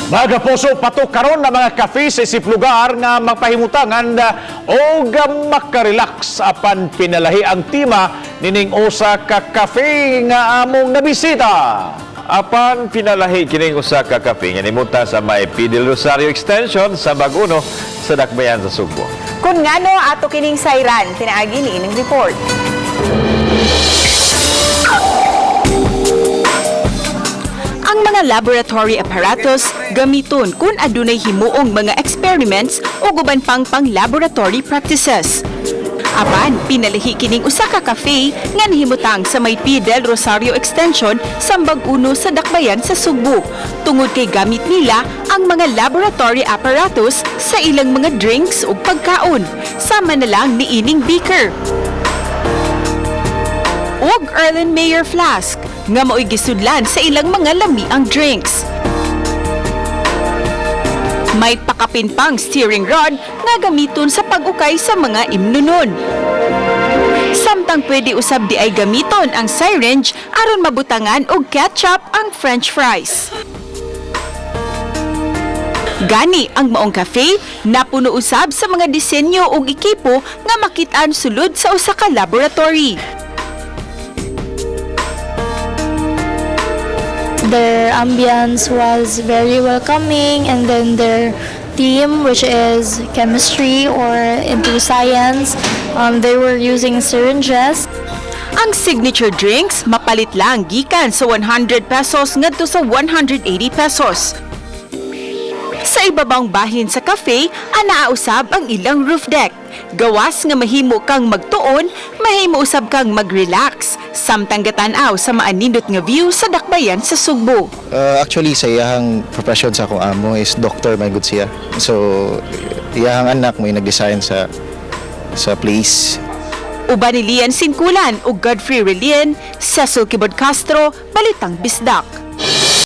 Mga puso, patok karon na mga kafe sa isip lugar nga magpahimutangan o makarelax apan pinalahi ang tima nining usa ka kafe nga among nabisita. Apan pinalahi kining usa ka kafe nga nimunta sa may Del Rosario Extension sa Baguno sa Dakbayan sa Sugbo. Kung ngano ato kining sayran, pinaagi ni ining report. Ang mga laboratory apparatus gamiton kung adunay himuong mga experiments o guban pang laboratory practices. Apan, pinalahi kining usa ka cafe nga nahimutang sa may Del Rosario Extension sa Baguno sa Dakbayan sa Sugbo. Tungod kay gamit nila ang mga laboratory apparatus sa ilang mga drinks o pagkaon, sama na lang ni ining beaker ug Erlenmeyer flask nga mao'y gisudlan sa ilang mga lamiang drinks. May pakapin pang steering rod nga gamiton sa pag-ukay sa mga imnunon. Samtang pwede usab di ay gamiton ang syringe aron mabutangan og ketchup ang french fries. Gani ang maong cafe napuno usab sa mga disenyo ug ekipo nga makit-an sulod sa usa ka laboratory. Their ambience was very welcoming, and then their team, which is chemistry or into science, they were using syringes. Ang signature drinks mapalit lang gikan sa 100 pesos ngadto sa 180 pesos. Sa ibabang bahin sa cafe, anaausab ang ilang roof deck. Gawas nga mahimo kang magtuon, mahimo usab kang mag-relax. Samtang gatanaw sa maanindot nga view sa Dakbayan sa Sugbo. Actually, sa iyahang profession sa akong amo is doctor, may good siya. So, iyahang anak may nag-design sa place. Uban ni Lian Sinkulan ug Godfrey Relian, Cecil Quibod-Castro, Balitang Bisdak.